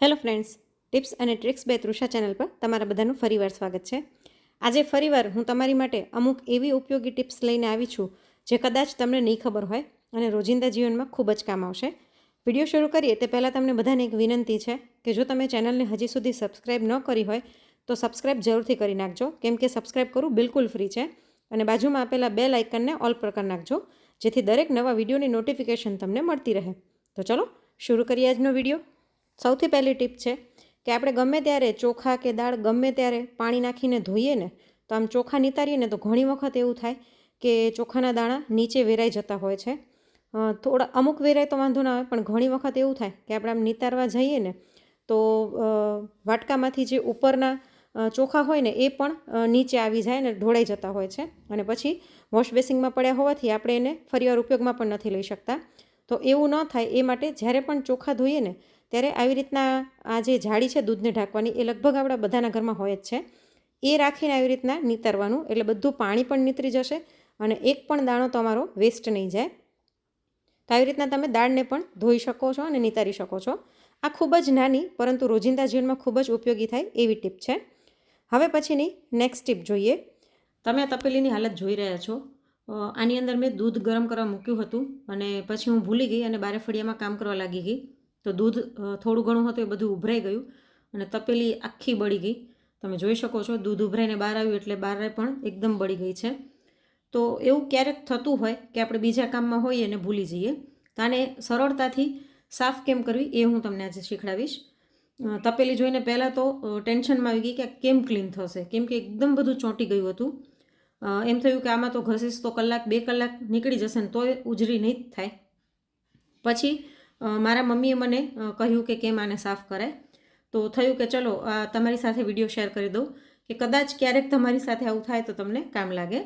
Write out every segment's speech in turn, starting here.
Hello friends, tips અને tricks by Trusha channel પર તમારા બધાનું ફરીવાર સ્વાગત છે. આજે ફરીવાર હું તમારી માટે અમુક એવી ઉપયોગી ટિપ્સ લઈને આવી છું જે કદાચ તમને નહીં ખબર હોય અને રોજિંદા જીવનમાં ખૂબ જ કામ આવશે. વિડીયો શરૂ કરીએ તે પહેલાં તમને બધાને એક વિનંતી છે કે જો તમે ચેનલને હજી સુધી સબસ્ક્રાઈબ ન કરી હોય તો સબસ્ક્રાઈબ જરૂરથી કરી નાખજો, કેમ કે સબસ્ક્રાઈબ કરવું બિલકુલ ફ્રી છે. અને બાજુમાં આપેલા બેલ આઇકનને ઓલ પર કરી નાખજો, જેથી દરેક નવા વિડીયોની નોટિફિકેશન તમને મળતી રહે. તો ચલો શરૂ કરીએ આજનો વિડીયો. સૌથી પહેલી ટીપ છે કે આપણે ગમે ત્યારે ચોખા કે દાળ ગમે ત્યારે પાણી નાખીને ધોઈએ ને તો આમ ચોખા નિતારીએ ને તો ઘણી વખત એવું થાય કે ચોખાના દાણા નીચે વેરાઈ જતા હોય છે. થોડા અમુક વેરાય તો વાંધો ના આવે, પણ ઘણી વખત એવું થાય કે આપણે આમ નિતારવા જઈએ ને તો વાટકામાંથી જે ઉપરના ચોખા હોય ને એ પણ નીચે આવી જાય ને ઢોળાઈ જતા હોય છે, અને પછી વોશ બેસિંગમાં પડ્યા હોવાથી આપણે એને ફરીવાર ઉપયોગમાં પણ નથી લઈ શકતા. તો એવું ન થાય એ માટે જ્યારે પણ ચોખા ધોઈએ ને ત્યારે આવી રીતના આ જે જાળી છે દૂધને ઢાંકવાની, એ લગભગ આપણા બધાના ઘરમાં હોય જ છે, એ રાખીને આવી રીતના નીતરવાનું, એટલે બધું પાણી પણ નીતરી જશે અને એક પણ દાણો તમારો વેસ્ટ નહીં જાય. તો આવી રીતના તમે દાળને પણ ધોઈ શકો છો અને નીતારી શકો છો. આ ખૂબ જ નાની પરંતુ રોજિંદા જીવનમાં ખૂબ જ ઉપયોગી થાય એવી ટીપ છે. હવે પછીની નેક્સ્ટ ટીપ જોઈએ. તમે આ તપેલીની હાલત જોઈ રહ્યા છો. આની અંદર મેં દૂધ ગરમ કરવા મૂક્યું હતું અને પછી હું ભૂલી ગઈ અને બારે ફળિયામાં કામ કરવા લાગી ગઈ. તો દૂધ થોડું ઘણું હતું એ બધું ઉભરાઈ ગયું અને તપેલી આખી બળી ગઈ. તમે જોઈ શકો છો, દૂધ ઉભરાઈને બહાર આવ્યું એટલે બારે પણ એકદમ બળી ગઈ છે. તો એવું ક્યારેક થતું હોય કે આપણે બીજા કામમાં હોઈએ અને ભૂલી જઈએ, તો આને સરળતાથી સાફ કેમ કરવી એ હું તમને આજે શીખડાવીશ. તપેલી જોઈને પહેલાં તો ટેન્શનમાં આવી ગઈ કે કેમ ક્લીન થશે, કેમ કે એકદમ બધું ચોંટી ગયું હતું. એમ થયું કે આમાં તો ઘસીશ તો કલાક 2 કલાક નીકળી જશે ને તોય ઉજરી નહીં જ થાય. પછી મારા મમ્મીએ મને કહ્યું કે કેમ આને સાફ કરાય. તો થયું કે ચલો તમારી સાથે વિડીયો શેર કરી દઉં કે કદાચ ક્યારેક તમારી સાથે આવું થાય તો તમને કામ લાગે.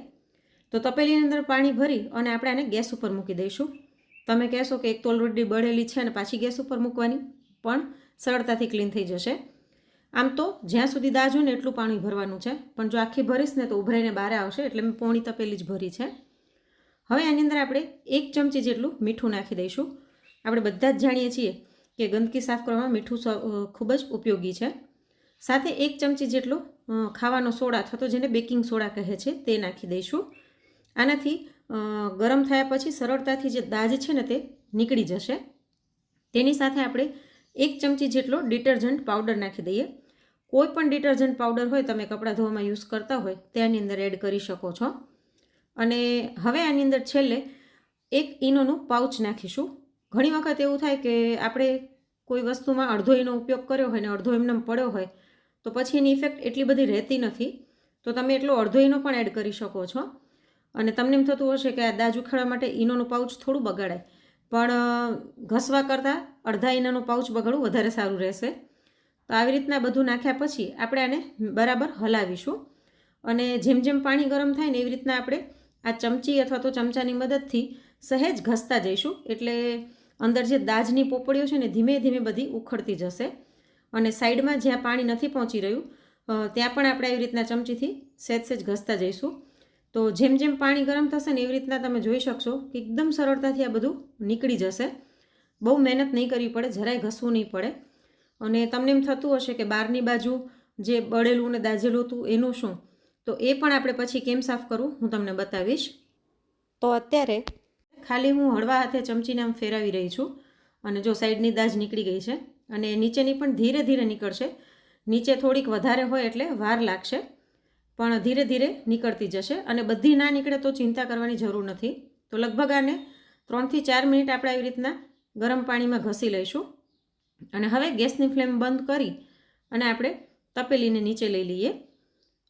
તો તપેલીની અંદર પાણી ભરી અને આપણે આને ગેસ ઉપર મૂકી દઈશું. તમે કહેશો કે એક તો ઓલરેડી બળેલી છે અને પાછી ગેસ ઉપર મૂકવાની, પણ સરળતાથી ક્લીન થઈ જશે. આમ તો જ્યાં સુધી દાજ હોય ને એટલું પાણી ભરવાનું છે, પણ જો આખી ભરીશ ને તો ઉભરાઈને બહાર આવશે, એટલે મેં પોણી તપેલી જ ભરી છે. હવે આની અંદર આપણે 1 ચમચી જેટલું મીઠું નાખી દઈશું. આપણે બધા જ જાણીએ છીએ કે ગંદકી સાફ કરવામાં મીઠું ખૂબ જ ઉપયોગી છે. સાથે 1 ચમચી જેટલો ખાવાનો સોડા અથવા તો જેને બેકિંગ સોડા કહે છે તે નાખી દઈશું. આનાથી ગરમ થયા પછી સરળતાથી જે દાજ છે ને તે નીકળી જશે. તેની સાથે આપણે 1 ચમચી જેટલો ડિટર્જન્ટ પાવડર નાખી દઈએ. કોઈ પણ ડિટર્જન્ટ પાવડર હોય તમે કપડાં ધોવામાં યુઝ કરતા હોય તે આની અંદર એડ કરી શકો છો. અને હવે આની અંદર છેલ્લે 1 ઈનોનું પાઉચ નાખીશું. ઘણી વખત એવું થાય કે આપણે કોઈ વસ્તુમાં અડધો ઈનો ઉપયોગ કર્યો હોય ને અડધો એમને પડ્યો હોય તો પછી એની ઇફેક્ટ એટલી બધી રહેતી નથી. તો તમે એટલો અડધો ઈનો પણ એડ કરી શકો છો. અને તમને એમ થતું હશે કે આ દાજ ઉખાડવા માટે ઈનોનું પાઉચ થોડું બગાડાય, પણ ઘસવા કરતાં અડધા ઈનાનું પાઉચ બગાડવું વધારે સારું રહેશે. તો આવી રીતના બધું નાખ્યા પછી આપણે આને બરાબર હલાવીશું. અને જેમ જેમ પાણી ગરમ થાય ને એવી રીતના આપણે આ ચમચી અથવા તો ચમચાની મદદથી સહેજ ઘસતા જઈશું, એટલે અંદર જે દાજની પોપડીઓ છે ને ધીમે ધીમે બધી ઉખડતી જશે. અને સાઈડમાં જ્યાં પાણી નથી પહોંચી રહ્યું ત્યાં પણ આપણે આવી રીતના ચમચીથી સહેજ ઘસતા જઈશું. તો જેમ જેમ પાણી ગરમ થશે ને એવી રીતના તમે જોઈ શકશો કે એકદમ સરળતાથી આ બધું નીકળી જશે. બહુ મહેનત નહીં કરવી પડે, જરાય ઘસવું નહીં પડે. અને તમને એમ થતું હશે કે બહારની બાજુ જે બળેલું ને દાઝેલું હતું એનું શું, તો એ પણ આપણે પછી કેમ સાફ કરવું હું તમને બતાવીશ. તો અત્યારે ખાલી હું હળવા હાથે ચમચીને આમ ફેરવી રહી છું અને જો સાઈડની દાજ નીકળી ગઈ છે અને નીચેની પણ ધીરે ધીરે નીકળશે. નીચે થોડીક વધારે હોય એટલે વાર લાગશે, પણ ધીરે ધીરે નીકળતી જશે. અને બધી ના નીકળે તો ચિંતા કરવાની જરૂર નથી. તો લગભગ આને 3 થી 4 મિનિટ આપણે આવી રીતના ગરમ પાણીમાં ઘસી લઈશું. અને હવે ગેસની ફ્લેમ બંધ કરી અને આપણે તપેલીને નીચે લઈ લઈએ.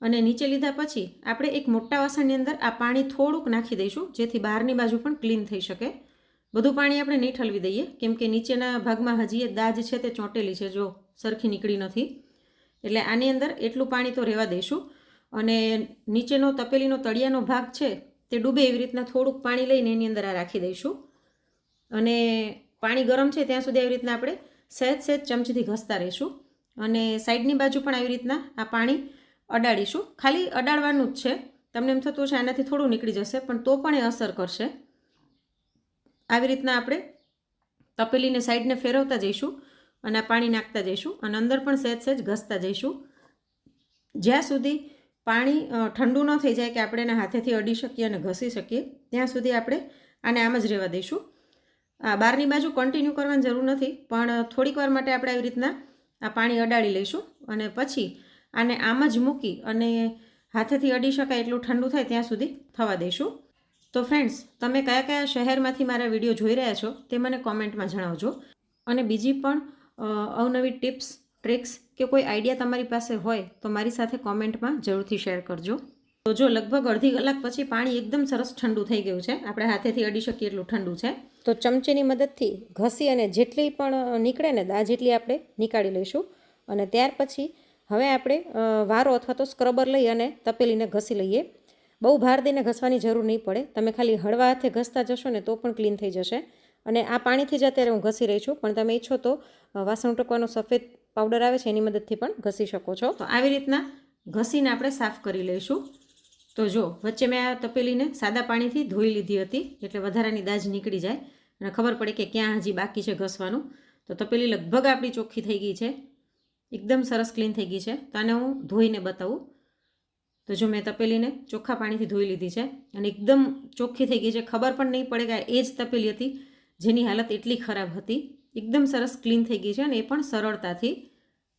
અને નીચે લીધા પછી આપણે એક મોટા વાસણની અંદર આ પાણી થોડુંક નાખી દઈશું, જેથી બહારની બાજુ પણ ક્લીન થઈ શકે. બધું પાણી આપણે નહીં ઠલવી દઈએ, કેમ કે નીચેના ભાગમાં હજી એ દાજ છે તે ચોંટેલી છે, જો સરખી નીકળી નથી. એટલે આની અંદર એટલું પાણી તો રહેવા દઈશું. અને નીચેનો તપેલીનો તળિયાનો ભાગ છે તે ડૂબે એવી રીતના થોડુંક પાણી લઈને એની અંદર આ રાખી દઈશું. અને પાણી ગરમ છે ત્યાં સુધી આવી રીતના આપણે સહેજ ચમચીથી ઘસતા રહીશું. અને સાઈડની બાજુ પણ આવી રીતના આ પાણી અડાડીશું. ખાલી અડાડવાનું જ છે. તમને એમ થતું હશે આનાથી થોડું નીકળી જશે, પણ તો પણ એ અસર કરશે. આવી રીતના આપણે તપેલીને સાઈડને ફેરવતા જઈશું અને આ પાણી નાખતા જઈશું અને અંદર પણ સહેજ ઘસતા જઈશું જ્યાં સુધી પાણી ઠંડુ ન થઈ જાય કે આપણે એના હાથેથી અડી શકીએ અને ઘસી શકીએ ત્યાં સુધી આપણે આને આમ જ રહેવા દઈશું. આ બહારની બાજુ કન્ટિન્યુ કરવાની જરૂર નથી, પણ થોડીક વાર માટે આપણે આવી રીતના આ પાણી અડાડી લઈશું અને પછી આને આમ જ મૂકી અને હાથેથી અડી શકાય એટલું ઠંડુ થાય ત્યાં સુધી થવા દઈશું. તો ફ્રેન્ડ્સ, તમે કયા કયા શહેરમાંથી મારા વિડીયો જોઈ રહ્યા છો તે મને કોમેન્ટમાં જણાવજો. અને બીજી પણ અવનવી ટિપ્સ, ટ્રિક્સ કે કોઈ આઈડિયા તમારી પાસે હોય તો મારી સાથે કોમેન્ટમાં જરૂરથી શેર કરજો. તો જો લગભગ અડધી કલાક પછી પાણી એકદમ સરસ ઠંડુ થઈ ગયું છે, આપણે હાથેથી અડી શકીએ એટલું ઠંડુ છે. તો ચમચીની મદદથી ઘસી અને જેટલી પણ નીકળે ને દાળ જેટલી આપણે નીકાળી લઈશું. અને ત્યાર પછી હવે આપણે વારો અથવા તો સ્ક્રબર લઈ અને તપેલીને ઘસી લઈએ. બહુ ભાર દઈને ઘસવાની જરૂર નહીં પડે, તમે ખાલી હળવા હાથે ઘસતા જશો ને તો પણ ક્લીન થઈ જશે. અને આ પાણીથી જ અત્યારે હું ઘસી રહી છું, પણ તમે ઈચ્છો તો વાસણ ઉટકવાનો સફેદ પાવડર આવે છે એની મદદથી પણ ઘસી શકો છો. તો આવી રીતના ઘસીને આપણે સાફ કરી લઈશું. તો જો વચ્ચે મેં આ તપેલીને સાદા પાણીથી ધોઈ લીધી હતી એટલે વધારાની દાજ નીકળી જાય અને ખબર પડે કે ક્યાં હજી બાકી છે ઘસવાનું. તો તપેલી લગભગ આપણી ચોખ્ખી થઈ ગઈ છે, એકદમ સરસ ક્લીન થઈ ગઈ છે. તો આને હું ધોઈને બતાવું. તો જો મેં તપેલીને ચોખ્ખા પાણીથી ધોઈ લીધી છે અને એકદમ ચોખ્ખી થઈ ગઈ છે. ખબર પણ નહીં પડે કે એ જ તપેલી હતી જેની હાલત એટલી ખરાબ હતી. એકદમ સરસ ક્લીન થઈ ગઈ છે અને એ પણ સરળતાથી,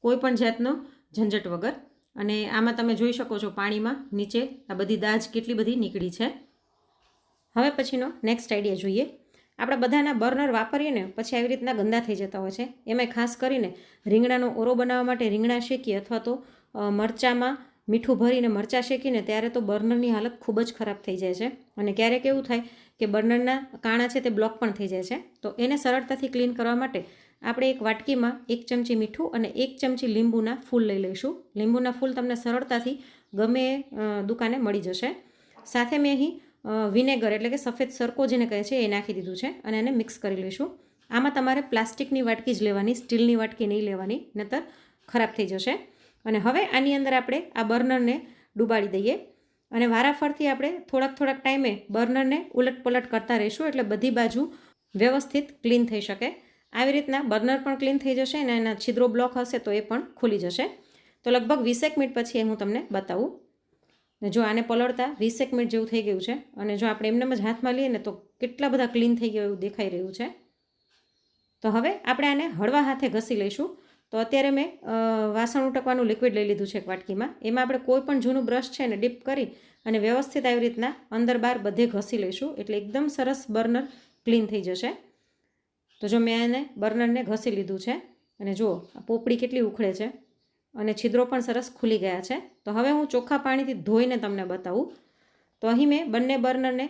કોઈ પણ જાતનો ઝંઝટ વગર. અને આમાં તમે જોઈ શકો છો પાણીમાં નીચે આ બધી દાજ કેટલી બધી નીકળી છે. હવે પછીનો નેક્સ્ટ આઈડિયા જોઈએ. આપણે બધાના બર્નર વાપરીએ ને પછી આવી રીતના ગંદા થઈ જતા હોય છે. એમાંય ખાસ કરીને રીંગણાનો ઓરો બનાવવા માટે રીંગણા શેકીએ અથવા તો મરચાંમાં મીઠું ભરીને મરચાં શેકીને ત્યારે તો બર્નરની હાલત ખૂબ જ ખરાબ થઈ જાય છે. અને ક્યારેક એવું થાય કે બર્નરના કાણા છે તે બ્લોક પણ થઈ જાય છે. તો એને સરળતાથી ક્લીન કરવા માટે આપણે એક વાટકીમાં 1 ચમચી મીઠું અને 1 ચમચી લીંબુના ફૂલ લઈ લઈશું. લીંબુના ફૂલ તમને સરળતાથી ગમે દુકાને મળી જશે. સાથે મેં અહીં વિનેગર એટલે કે સફેદ સરકો જેને કહે છે એ નાખી દીધું છે અને એને મિક્સ કરી લઈશું. આમાં તમારે પ્લાસ્ટિકની વાટકી જ લેવાની, સ્ટીલની વાટકી નહીં લેવાની, નહીતર ખરાબ થઈ જશે. અને હવે આની અંદર આપણે આ બર્નરને ડૂબાડી દઈએ અને વારાફરતી આપણે થોડાક ટાઈમે બર્નરને ઉલટપલટ કરતા રહીશું એટલે બધી બાજુ વ્યવસ્થિત ક્લીન થઈ શકે. આવી રીતના બર્નર પણ ક્લીન થઈ જશે અને એના છિદ્રો બ્લોક હશે તો એ પણ ખુલી જશે. તો લગભગ 20 મિનિટ પછી હું તમને બતાવું. જો આને પલળતા 20 મિનિટ જેવું થઈ ગયું છે અને જો આપણે એમને જ હાથમાં લઈએ ને તો કેટલા બધા ક્લીન થઈ ગયું એવું દેખાઈ રહ્યું છે. તો હવે આપણે આને હળવા હાથે ઘસી લઈશું. તો અત્યારે મેં વાસણ ઉટકવાનું લિક્વિડ લઈ લીધું છે એક વાટકીમાં. એમાં આપણે કોઈ પણ જૂનું બ્રશ છે ને ડીપ કરી અને વ્યવસ્થિત આવી રીતના અંદર બહાર બધે ઘસી લઈશું એટલે એકદમ સરસ બર્નર ક્લીન થઈ જશે. તો જો મેં એને બર્નરને ઘસી લીધું છે અને જુઓ પોપડી કેટલી ઉખળે છે અને છિદ્રો પણ સરસ ખુલી ગયા છે. તો હવે હું ચોખ્ખા પાણીથી ધોઈને તમને બતાવું. તો અહીં મેં બંને બર્નરને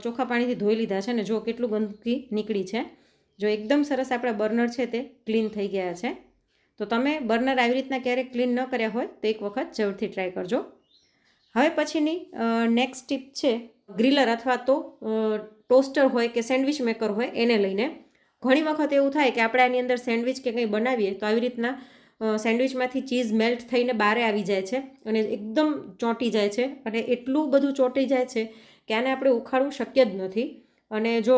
ચોખ્ખા પાણીથી ધોઈ લીધા છે અને જો કેટલું ગંદકી નીકળી છે. જો એકદમ સરસ આપણા બર્નર છે તે ક્લીન થઈ ગયા છે. તો તમે બર્નર આવી રીતના ક્યારેક ક્લીન ન કર્યા હોય તો એક વખત જરૂરથી ટ્રાય કરજો. હવે પછીની નેક્સ્ટ ટીપ છે ગ્રીલર અથવા તો ટોસ્ટર હોય કે સેન્ડવિચ મેકર હોય એને લઈને. ઘણી વખત એવું થાય કે આપણે આની અંદર સેન્ડવિચ કે કંઈ બનાવીએ તો આવી રીતના સેન્ડવિચમાંથી ચીઝ મેલ્ટ થઈને બહાર આવી જાય છે અને એકદમ ચોંટી જાય છે અને એટલું બધું ચોંટી જાય છે કે આને આપણે ઉખાડવું શક્ય જ નથી. અને જો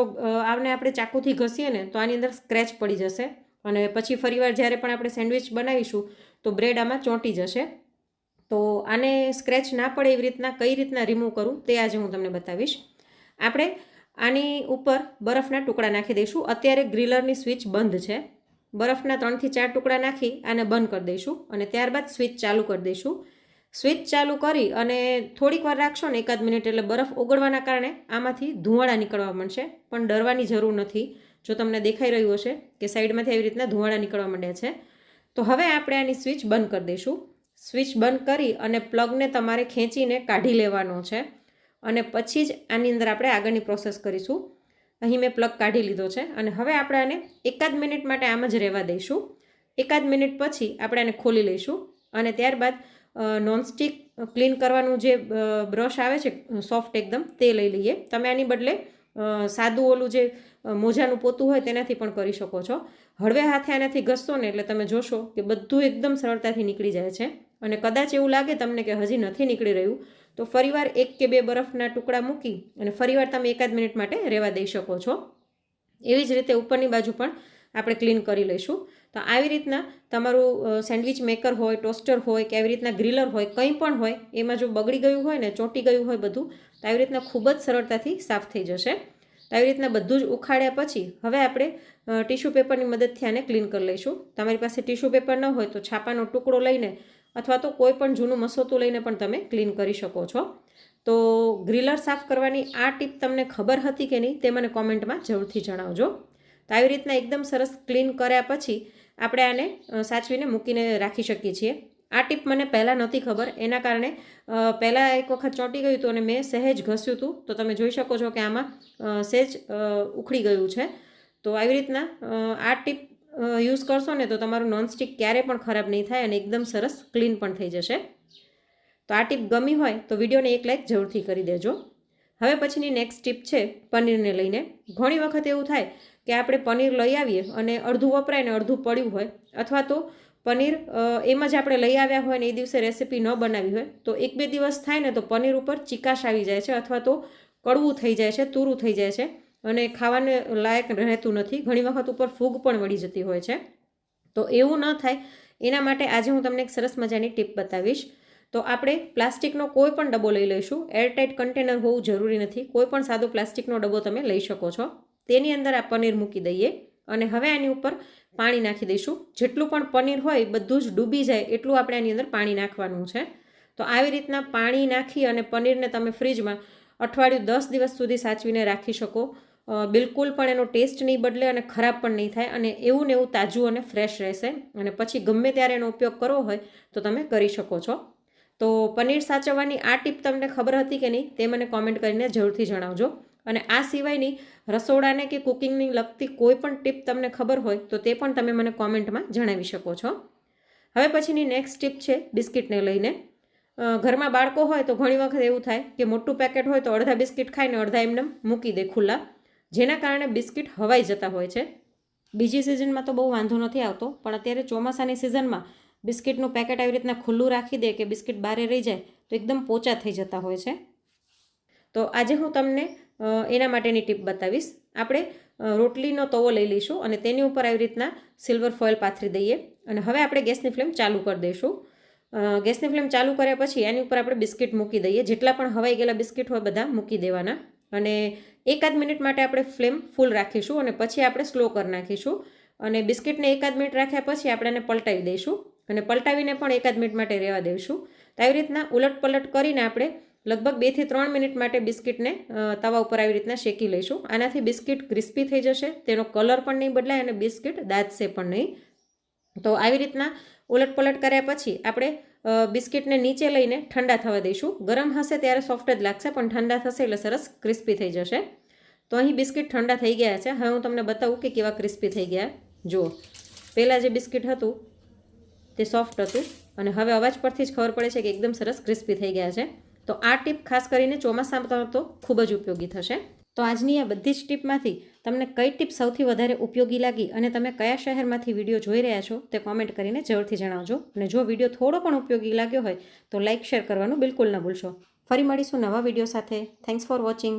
આને આપણે ચાકુથી ઘસીએ ને તો આની અંદર સ્ક્રેચ પડી જશે અને પછી ફરીવાર જ્યારે પણ આપણે સેન્ડવિચ બનાવીશું તો બ્રેડ આમાં ચોંટી જશે. તો આને સ્ક્રેચ ના પડે એવી રીતના કઈ રીતના રિમૂવ કરું તે આજે હું તમને બતાવીશ. આપણે આની ઉપર બરફના ટુકડા નાખી દઈશું. અત્યારે ગ્રીલરની સ્વિચ બંધ છે. બરફના 3 થી 4 ટુકડા નાખી આને બંધ કરી દઈશું અને ત્યારબાદ સ્વિચ ચાલુ કરી દઈશું. સ્વિચ ચાલુ કરી અને થોડીક વાર રાખશો ને 1 મિનિટ એટલે બરફ ઓગળવાના કારણે આમાંથી ધુવાળા નીકળવા માંડશે. પણ ડરવાની જરૂર નથી. જો તમને દેખાઈ રહ્યું હશે કે સાઈડમાંથી આવી રીતના ધુવાળા નીકળવા માંડ્યા છે. તો હવે આપણે આની સ્વિચ બંધ કરી દઈશું. સ્વિચ બંધ કરી અને પ્લગને તમારે ખેંચીને કાઢી લેવાનો છે અને પછી જ આની અંદર આપણે આગળની પ્રોસેસ કરીશું. અહીં મેં પ્લગ કાઢી લીધો છે અને હવે આપણે આને 1 મિનિટ માટે આમ જ રહેવા દઈશું. 1 મિનિટ પછી આપણે આને ખોલી લઈશું અને ત્યારબાદ નોનસ્ટિક ક્લીન કરવાનું જે બ્રશ આવે છે સોફ્ટ એકદમ તે લઈ લઈએ. તમે આની બદલે સાદું ઓલું જે મોજાનું પોતું હોય તેનાથી પણ કરી શકો છો. હળવે હાથે આનાથી ઘસશો ને એટલે તમે જોશો કે બધું એકદમ સરળતાથી નીકળી જાય છે. અને કદાચ એવું લાગે તમને કે હજી નથી નીકળી રહ્યું તો ફરીવાર 1 કે 2 બરફના ટુકડા મૂકી અને ફરીવાર તમે 1 મિનિટ માટે રહેવા દઈ શકો છો. એવી જ રીતે ઉપરની બાજુ પણ આપણે ક્લીન કરી લઈશું. તો આવી રીતના તમારું સેન્ડવિચ મેકર હોય, ટોસ્ટર હોય કે આવી રીતના ગ્રીલર હોય, કંઈ પણ હોય, એમાં જો બગડી ગયું હોય ને, ચોંટી ગયું હોય બધું, તો આવી રીતના ખૂબ જ સરળતાથી સાફ થઈ જશે. તો આવી રીતના બધું જ ઉખાડ્યા પછી હવે આપણે ટીશ્યુ પેપરની મદદથી આને ક્લીન કરી લઈશું. તમારી પાસે ટીશ્યુ પેપર ન હોય તો છાપાનો ટુકડો લઈને અથવા તો કોઈ પણ જૂનું મસોતું લઈને પણ તમે ક્લીન કરી શકો છો. તો ગ્રીલર સાફ કરવાની આ ટીપ તમને ખબર હતી કે નહીં તે મને કોમેન્ટમાં જરૂરથી જણાવજો. તો આવી રીતના એકદમ સરસ ક્લીન કર્યા પછી આપણે આને સાચવીને મૂકીને રાખી શકીએ છીએ. આ ટીપ મને પહેલાં નહોતી ખબર, એના કારણે પહેલાં એક વખત ચોંટી ગયું હતું અને મેં સહેજ ઘસ્યું હતું, તો તમે જોઈ શકો છો કે આમાં સહેજ ઉખડી ગયું છે. તો આવી રીતના આ ટીપ યુઝ કરશો ને તો તમારું નોનસ્ટિક ક્યારે પણ ખરાબ નહીં થાય અને એકદમ સરસ ક્લીન પણ થઈ જશે. તો આ ટીપ ગમી હોય તો વિડીયોને એક લાઈક જરૂરથી કરી દેજો. હવે પછીની નેક્સ્ટ ટીપ છે પનીરને લઈને. ઘણી વખત એવું થાય કે આપણે પનીર લઈ આવીએ અને અડધું વપરાય ને અડધું પડ્યું હોય, અથવા તો પનીર એમ જ આપણે લઈ આવ્યા હોય ને એ દિવસે રેસીપી ન બનાવી હોય તો 1-2 દિવસ થાય ને તો પનીર ઉપર ચિકાશ આવી જાય છે અથવા તો કડવું થઈ જાય છે, તુરું થઈ જાય છે અને ખાવાને લાયક રહેતું નથી. ઘણી વખત ઉપર ફૂગ પણ વળી જતી હોય છે. તો એવું ન થાય એના માટે આજે હું તમને એક સરસ મજાની ટીપ બતાવીશ. તો આપણે પ્લાસ્ટિકનો કોઈ પણ ડબ્બો લઈ લઈશું. એરટાઇટ કન્ટેનર હોવું જરૂરી નથી, કોઈ પણ સાદો પ્લાસ્ટિકનો ડબ્બો તમે લઈ શકો છો. તેની અંદર આ પનીર મૂકી દઈએ અને હવે આની ઉપર પાણી નાખી દઈશું. જેટલું પણ પનીર હોય બધું જ ડૂબી જાય એટલું આપણે આની અંદર પાણી નાખવાનું છે. તો આવી રીતના પાણી નાખી અને પનીરને તમે ફ્રીજમાં અઠવાડિયું 10 દિવસ સુધી સાચવીને રાખી શકો. બિલકુલ પણ એનો ટેસ્ટ નહીં બદલે અને ખરાબ પણ નહીં થાય અને એવું ને એવું તાજું અને ફ્રેશ રહેશે અને પછી ગમે ત્યારે એનો ઉપયોગ કરવો હોય તો તમે કરી શકો છો. તો પનીર સાચવવાની આ ટીપ તમને ખબર હતી કે નહીં તે મને કોમેન્ટ કરીને જરૂરથી જણાવજો. અને આ સિવાયની રસોડાને કે કુકિંગની લગતી કોઈ પણ ટીપ તમને ખબર હોય તો તે પણ તમે મને કોમેન્ટમાં જણાવી શકો છો. હવે પછીની નેક્સ્ટ ટીપ છે બિસ્કિટને લઈને. ઘરમાં બાળકો હોય તો ઘણી વખત એવું થાય કે મોટું પેકેટ હોય તો અડધા બિસ્કિટ ખાઈને અડધા એમને મૂકી દે ખુલ્લા, જેના કારણે બિસ્કિટ હવાઈ જતા હોય છે. બીજી સિઝનમાં તો બહુ વાંધો નથી આવતો, પણ અત્યારે ચોમાસાની સિઝનમાં બિસ્કિટનું પેકેટ આવી રીતના ખુલ્લું રાખી દે કે બિસ્કિટ બહાર રહી જાય તો એકદમ પોચા થઈ જતા હોય છે. તો આજે હું તમને એના માટેની ટીપ બતાવીશ. આપણે રોટલીનો તવો લઈ લઈશું અને તેની ઉપર આવી રીતના સિલ્વર ફોઇલ પાથરી દઈએ અને હવે આપણે ગેસની ફ્લેમ ચાલુ કરી દઈશું. ગેસની ફ્લેમ ચાલુ કર્યા પછી એની ઉપર આપણે બિસ્કિટ મૂકી દઈએ. જેટલા પણ હવાઈ ગયેલા બિસ્કિટ હોય બધા મૂકી દેવાના અને 1-8 મિનિટ માટે આપણે ફ્લેમ ફૂલ રાખીશું અને પછી આપણે સ્લો કરી નાખીશું. અને બિસ્કિટને 1-8 મિનિટ રાખ્યા પછી આપણે એને પલટાવી દઈશું અને પલટાવીને પણ 1-8 મિનિટ માટે રહેવા દઈશું. તો આવી રીતના ઉલટ પલટ કરીને આપણે લગભગ 2 થી 3 મિનિટ માટે બિસ્કિટને તવા ઉપર આવી રીતના શેકી લઈશું. આનાથી બિસ્કિટ ક્રિસ્પી થઈ જશે, તેનો કલર પણ નહીં બદલાય અને બિસ્કિટ દાઝશે પણ નહીં. તો આવી રીતના ઉલટ પલટ કર્યા પછી આપણે બિસ્કિટને નીચે લઈને ઠંડા થવા દઈશું. ગરમ હશે ત્યારે સોફ્ટ જ લાગશે, પણ ઠંડા થશે એટલે સરસ ક્રિસ્પી થઈ જશે. તો અહીં બિસ્કિટ ઠંડા થઈ ગયા છે. હવે હું તમને બતાવું કે કેવા ક્રિસ્પી થઈ ગયા. જુઓ, પહેલાં જે બિસ્કિટ હતું તે સોફ્ટ હતું અને હવે અવાજ પરથી જ ખબર પડે છે કે એકદમ સરસ ક્રિસ્પી થઈ ગયા છે. તો આ ટીપ ખાસ કરીને ચોમાસામાં તો ખૂબ જ ઉપયોગી થશે. તો આજની આ બધી જ ટીપમાંથી તમને કઈ ટીપ સૌથી વધારે ઉપયોગી લાગી અને તમે કયા શહેરમાંથી વિડીયો જોઈ રહ્યા છો તે કોમેન્ટ કરીને જરૂરથી જણાવજો. અને જો વિડીયો થોડો પણ ઉપયોગી લાગ્યો હોય તો લાઇક શેર કરવાનું બિલકુલ ન ભૂલશો. ફરી મળીશું નવા વિડીયો સાથે. Thanks for watching.